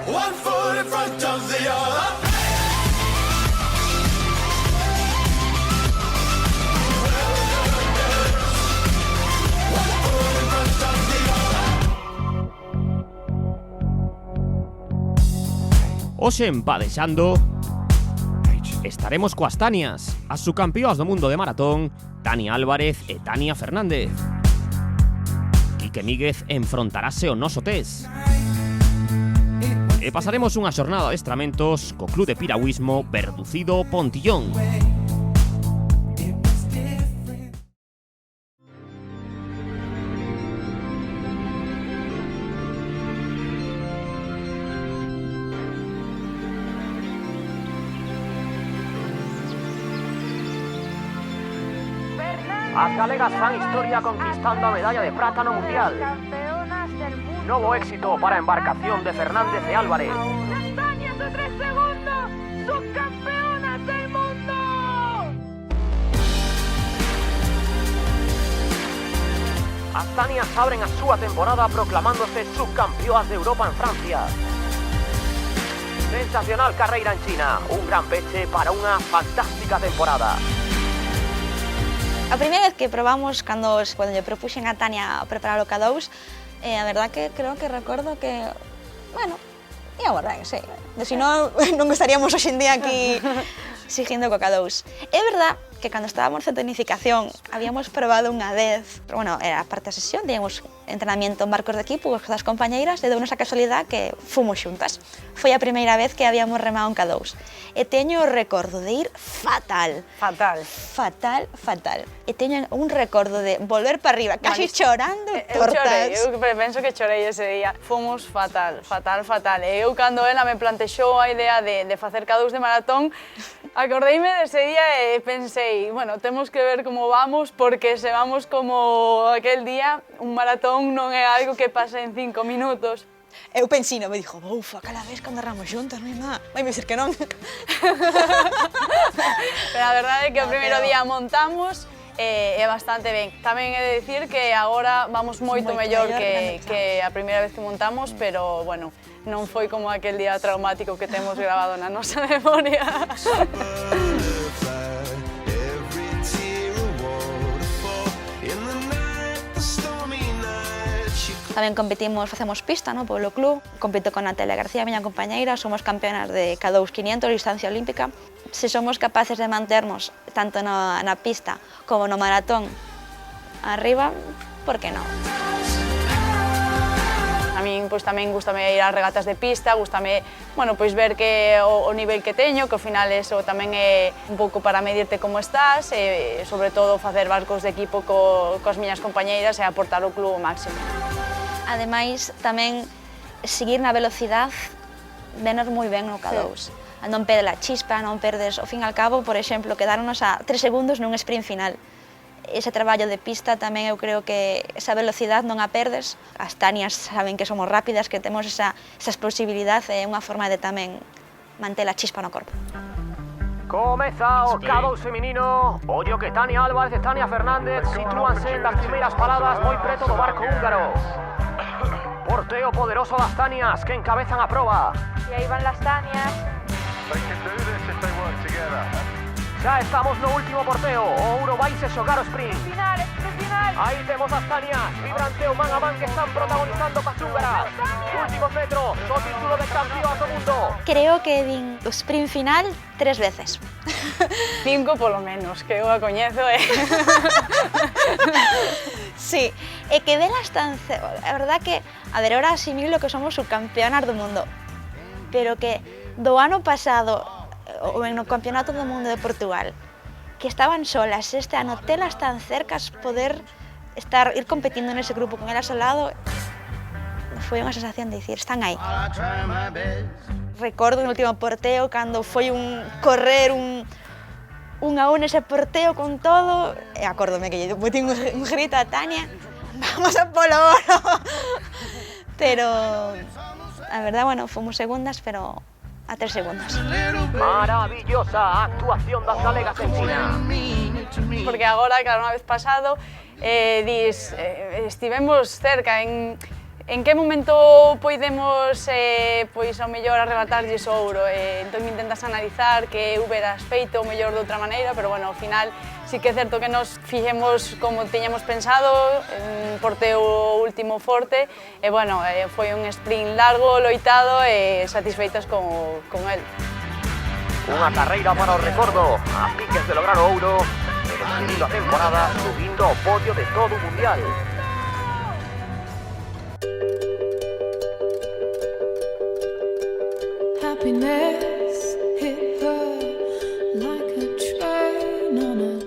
One foot in front of the other. Hoxe en Padexando estaremos coas Tanias, as subcampeoas do mundo de maratón, Tania Álvarez e Tania Fernández. Quique Míguez enfrontarase ao noso test. E pasaremos unha xornada de adestramentos co Club de Piragüismo Verducido Pontillón. As galegas fan historia conquistando a medalla de prata no Mundial. Novo éxito para a embarcación de Fernández e Álvarez. Las Tanias de 3 segundos, subcampeonas del mundo. As Tanias abren a súa temporada proclamándose subcampeoas de Europa en Francia. Sensacional carreira en China, un gran peche para unha fantástica temporada. A primeira vez que probamos, cando lle propuxen a Tania preparar o K2, a verdad que creo que recordo que, bueno, íamos ben, sí. Se non, non estaríamos hoxe en día aquí seguindo co K2. É verdad que cando estábamos en tecnificación habíamos probado unha vez, pero bueno, era parte da sesión, teníamos entrenamiento en barcos de equipo con as compañeiras, e deu-nos a casualidade que fomos xuntas. Foi a primeira vez que habíamos remado un K2. E teño o recordo de ir fatal. Fatal. Fatal, fatal. E teño un recordo de volver para arriba, casi chorando tortas. Eu penso que chorei ese día. Fomos fatal, fatal, fatal. E eu, cando ela me plantexou a idea de facer K2 de maratón, acordeime dese día e pensei, bueno, temos que ver como vamos, porque se vamos como aquel día, un maratón non é algo que pasa en 5 minutos. Eu pensino, me dixo, ufa, cada vez cando ramos xuntas, non é má. Vai me dicir que non. Pero a verdade é que o primeiro día montamos é bastante ben. Tamén é de dicir que agora vamos moito mellor que a primeira vez que montamos, pero, bueno, non foi como aquel día traumático que temos grabado na nosa memoria. Tamén competimos, facemos pista, no, polo club. Compito con Natalia García, miña compañeira, somos campeonas de K2 500, distancia olímpica. Se somos capaces de manternos tanto na pista como no maratón arriba, por que non? A min pois tamén gústame ir ás regatas de pista, gústame, bueno, pois ver que o nivel que teño, que ao final eso tamén é un pouco para medirte como estás, e sobre todo facer barcos de equipo coas miñas compañeiras e aportar o club o máximo. Ademais, tamén seguir na velocidade venos moi ben no K2. Sí. Non perder a chispa, non perdes, ao fin e al cabo, por exemplo, quedarnos a 3 segundos nun sprint final. Ese traballo de pista tamén eu creo que esa velocidade non a perdes. As Tanias saben que somos rápidas, que temos esa explosibilidade, é unha forma de tamén manter a chispa no corpo. Comeza o K2 feminino. Ollo que Tania Álvarez e Tania Fernández sitúanse en das primeiras paradas moi preto do barco húngaro. Porteo poderoso das Tanias que encabezan a proba. Y ahí van las Tanias. Ya estamos no último porteo. O ouro vaise xogar o sprint. Final, final. Aí temos as Tanias, vibrante o man a man que están protagonizando cas húngaras. Últimos metros, o título de campeón do mundo. Creo que vin o sprint final 3 veces. 5 polo menos, que eu a coñezo, Sí, e que velas tan... A verdad que, a ver, ahora asimilo que somos subcampeonas do mundo, pero que do ano pasado, o no Campeonato do Mundo de Portugal, que estaban solas, este ano telas tan cercas, poder ir competindo nese grupo con elas ao lado, foi unha sensación de dicir, están aí. Recordo no último porteo, cando foi un correr, un a un ese porteo con todo, e acórdome que lle metí un grito a Tania, vamos a polo oro. Pero, a verdad, bueno, fomos segundas, pero a 3 segundos. Maravillosa actuación das galegas en China. Porque agora, claro, unha vez pasado, estivemos cerca en en que momento podemos pois ao mellor arrebatarlles o ouro. Entón intentas analizar que houberas feito o mellor de outra maneira, pero bueno, ao final sí que é certo que nos fixemos como tiñamos pensado, porte o último forte, e bueno, foi un sprint largo, loitado e satisfeitas con el. Unha carreira para o recordo, a piques de lograr o ouro, e decidindo a temporada, subindo ao podio de todo o mundial.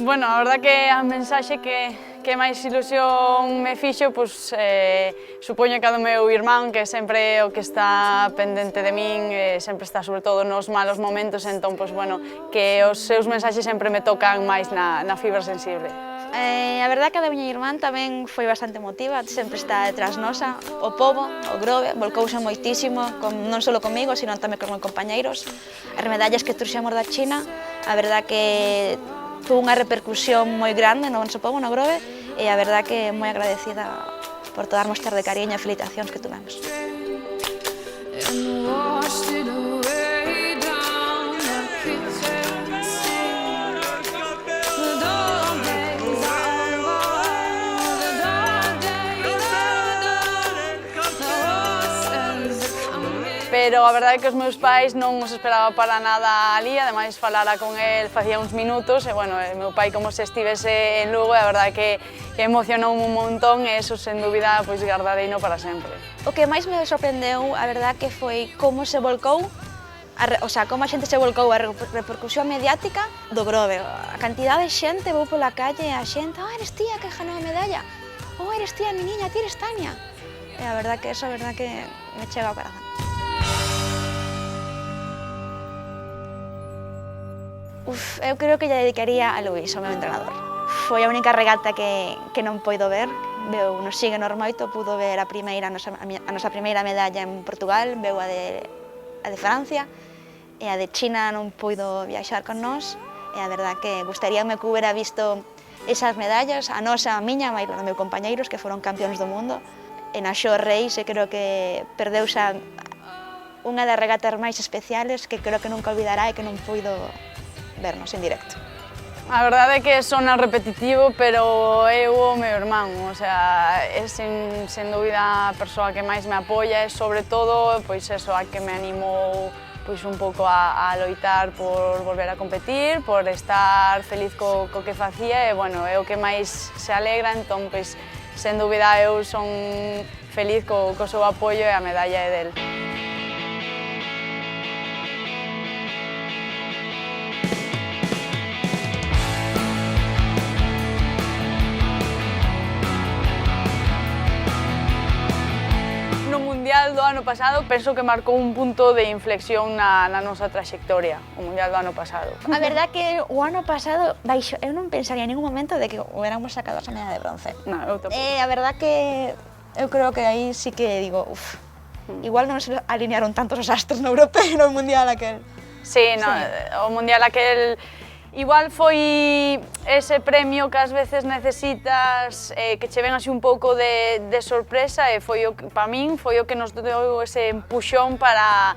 Bueno, a verdad que a mensaxe que máis ilusión me fixo, pois, supoño que a do meu irmán, que sempre é o que está pendente de min, sempre está sobre todo nos malos momentos, entón, pois, bueno, que os seus mensaxes sempre me tocan máis na fibra sensible. A verdad que a da miña irmán tamén foi bastante emotiva, sempre está detrás nosa. O pobo, o Grove, volcouse moitísimo, non só comigo, sino tamén con meus compañeiros. As medallas que trouxemos da China, a verdad que tuvo unha repercusión moi grande no noso pobo, no Grove, e a verdad que moi agradecida por todas as mostras de cariño e felicitacións que tuvemos. Pero a verdade é que os meus pais non os esperaba para nada ali, ademais falara con el facía uns minutos, e bueno, o meu pai como se estivese en Lugo, e a verdade que emocionou un montón, e eso, sen dúbida, pois gardareino para sempre. O que máis me sorprendeu, a verdade que foi como se volcou, como a xente se volcou a repercusión mediática do Grove. A cantidad de xente vou pola calle, a xente, eres tía que ganou a medalla, eres tía, mi niña, ti eres Tania. E a verdade que eso, a verdade que me chega ao corazón. Eu creo que lle dedicaría a Luís, o meu entrenador. Foi a única regata que non poido ver, nos sigue nos moito, pudo ver a nosa primeira medalla en Portugal, veu a de Francia, e a de China non puido viaxar con nós, e a verdad que gustaríame que hubiera visto esas medallas, a nosa, a miña, máis os meus compañeiros, que foron campeóns do mundo. E na Shore Race creo que perdeuse unha das regatas máis especiales que creo que nunca olvidará e que non puido vernos en directo. A verdade é que sona repetitivo, pero eu o meu irmán, o sea, é sen dúbida a persoa que máis me apoia e sobre todo, pois eso, a que me animou pois un pouco a loitar por volver a competir, por estar feliz co que facía e, bueno, é o que máis se alegra, entón, pois, sen dúbida eu son feliz co seu apoio e a medalla é del. O Mundial do ano pasado penso que marcou un punto de inflexión na nosa traxectoria, o Mundial do ano pasado. A verdad que o ano pasado, eu non pensaría en ningún momento de que hubiéramos sacado esa medalla de bronce. Non, eu tampouco. A verdad que eu creo que aí sí que digo, igual non se alinearon tantos os astros no europeo e no mundial aquel. Sí, o mundial aquel igual foi ese premio que ás veces necesitas que che ven así un pouco de sorpresa e foi para min foi o que nos deu ese empuxón para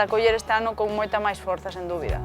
coller este ano con moita máis forza, sen dúbida.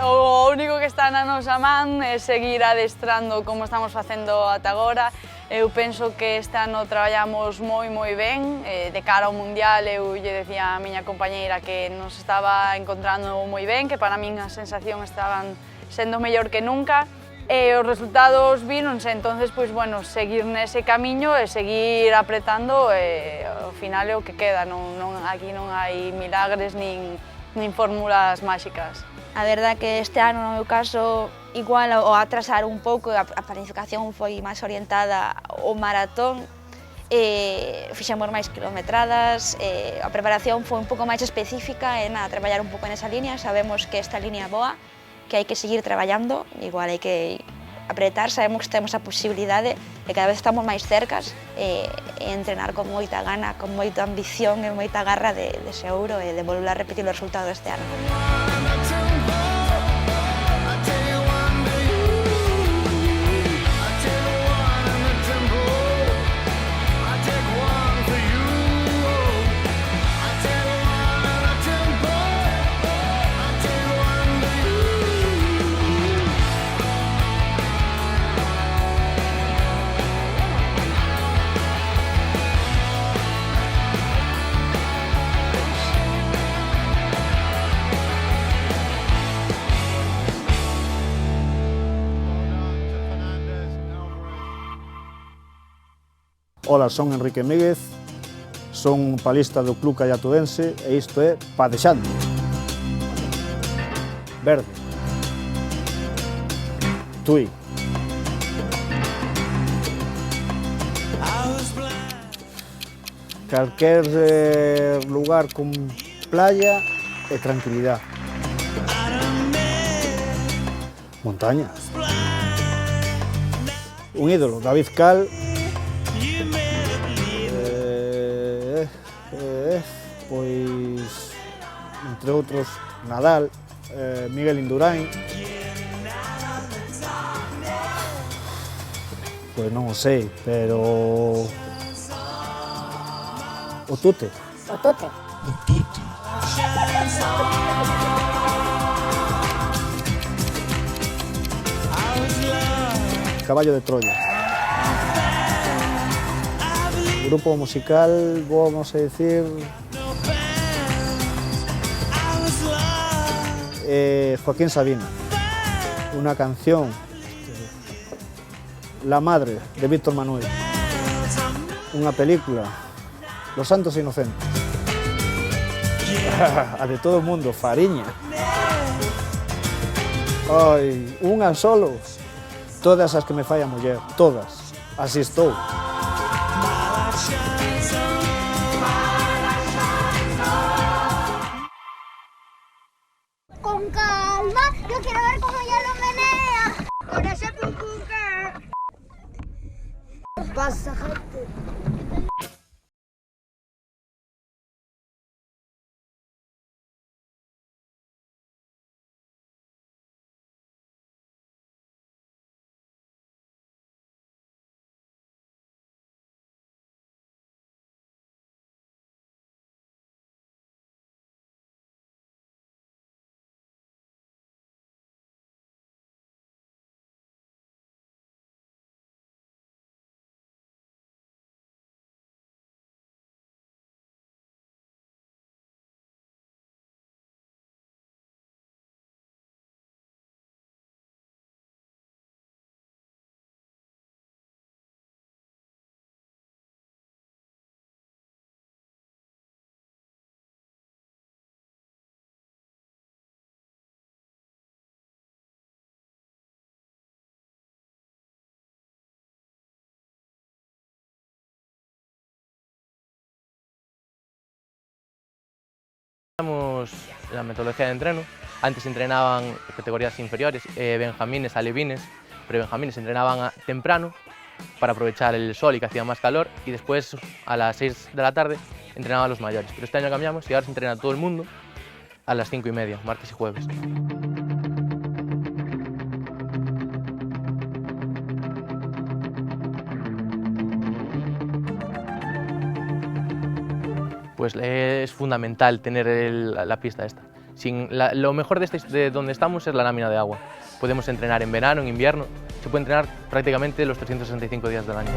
O único que está na nosa man é seguir adestrando como estamos facendo ata agora. Eu penso que este ano traballamos moi ben, de cara ao Mundial eu lle decía a miña compañeira que nos estaba encontrando moi ben, que para min as sensacións estaban sendo mellor que nunca, e os resultados víronse, entonces, pois, bueno, seguir nese camiño e seguir apretando, e ao final é o que queda, aquí non hai milagres nin fórmulas máxicas. A verdad que este ano, no meu caso, igual o atrasar un pouco, a planificación foi máis orientada ao maratón, fixemos máis kilometradas, a preparación foi un pouco máis específica, traballar un pouco nesa línea, sabemos que esta línea é boa, que hai que seguir traballando, igual hai que apretar, sabemos que temos a posibilidade e cada vez estamos máis cercas, e entrenar con moita gana, con moita ambición e moita garra de ese ouro e de volver a repetir o resultado deste ano. Ola, son Enrique Míguez, son palista do Club Callatudense e isto é Padexando. Verde. Tui. Calquer lugar con playa e tranquilidade. Montaña. Un ídolo, David Cal. Pois, entre outros, Nadal, Miguel Indurain. Pois non o sei, pero... O Tute. O Tute. Caballo de Troya. Grupo musical, vamos a decir... Joaquín Sabina. Una canción, La Madre, de Víctor Manuel. Una película, Los Santos Inocentes. A de todo o mundo, Fariña. Ai, unha solo. Todas as que me fai a muller, todas. Así estou. Con calma, yo quiero ver cómo ya lo menea. Con ese pucuca. Pasa, gente. La metodología de entreno. Antes entrenaban categorías inferiores, benjamines, alevines, pero benjamines entrenaban temprano para aprovechar el sol y que hacía más calor, y después a las 6 de la tarde entrenaban los mayores. Pero este año cambiamos y ahora se entrena todo el mundo a las 5:30, martes y jueves. Pues es fundamental tener la pista esta. Lo mejor de donde estamos es la lámina de agua. Podemos entrenar en verano, en invierno, se puede entrenar prácticamente los 365 días del año.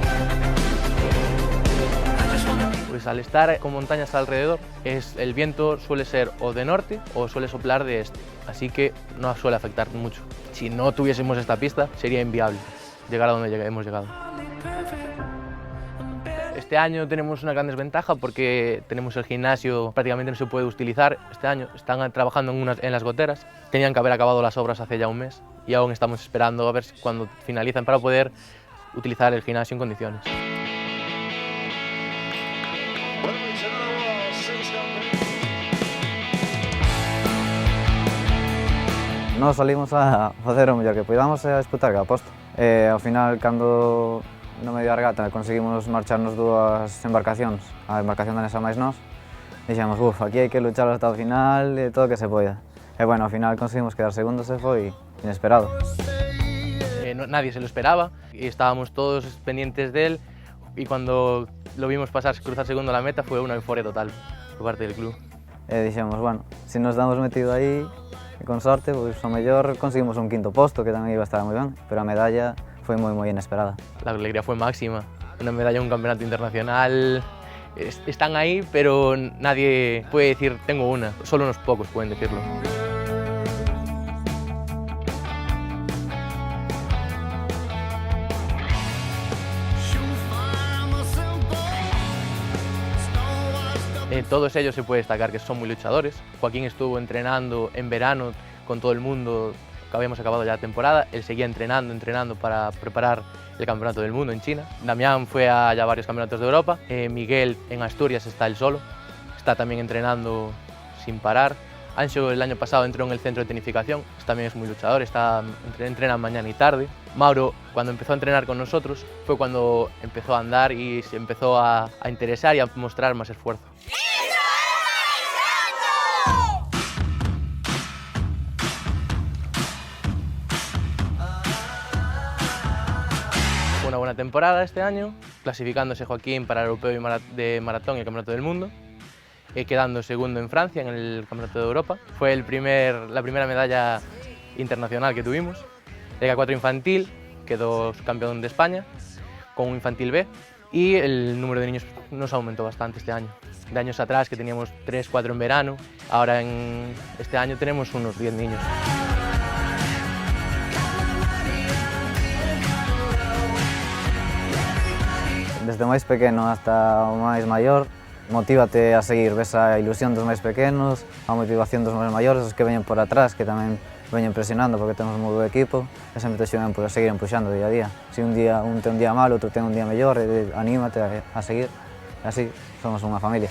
Pues al estar con montañas alrededor, el viento suele ser o de norte o suele soplar de este, así que no suele afectar mucho. Si no tuviésemos esta pista, sería inviable llegar a donde hemos llegado. Este año tenemos una gran desventaja porque tenemos el gimnasio, prácticamente no se puede utilizar este año. Están trabajando en las goteras, tenían que haber acabado las obras hace ya un mes y aún estamos esperando a ver cuando finalizan para poder utilizar el gimnasio en condiciones. Nós salimos a facer o mellor que podamos a disputar cada posto. Ao final, cando no medio da regata conseguimos marcharnos dúas embarcacións, a embarcación danesa máis nós, dixemos, aquí hai que luchar hasta o final e todo o que se poida. E bueno, ao final conseguimos quedar segundos e foi inesperado. Nadie se lo esperaba y estábamos todos pendientes de él, y cuando lo vimos pasar, cruzar segundo a la meta, fue una euforia total por parte del club. E dixemos, bueno, se nos damos metido aí, e con sorte, pois ao mellor conseguimos un quinto posto, que tamén iba a estar moi ben, pero a medalla foi moi inesperada. La alegría fue máxima, una medalla en un campeonato internacional, están ahí, pero nadie puede decir tengo una, solo unos pocos pueden decirlo. Todos ellos se puede destacar que son muy luchadores. Joaquín estuvo entrenando en verano con todo el mundo, que habíamos acabado ya la temporada. Él seguía entrenando para preparar el Campeonato del Mundo en China. Damián fue a ya varios campeonatos de Europa. Miguel en Asturias está él solo, está también entrenando sin parar. Anxo el año pasado entró en el centro de tenificación, también es muy luchador, entrena mañana y tarde. Mauro, cuando empezó a entrenar con nosotros, fue cuando empezó a andar y se empezó a interesar y a mostrar más esfuerzo. Fue una buena temporada este año, clasificándose Joaquín para el Europeo de Maratón y el Campeonato del Mundo, quedando segundo en Francia en el Campeonato de Europa. Fue la primera medalla internacional que tuvimos. Liga 4 infantil, quedó campeón de España con un infantil B y el número de niños nos aumentó bastante este año. De años atrás que teníamos 3, 4 en verano, ahora en este año tenemos unos 10 niños. Desde máis pequeno hasta o máis maior, motívate a seguir, ves a ilusión dos máis pequenos, a motivación dos máis maiores, os que veñen por atrás, que tamén veñen presionando porque temos un moi bo equipo, e sempre te xugan por seguir empuxando día a día. Se un ten un día malo, outro ten un día mellor, anímate a seguir, e así somos unha familia.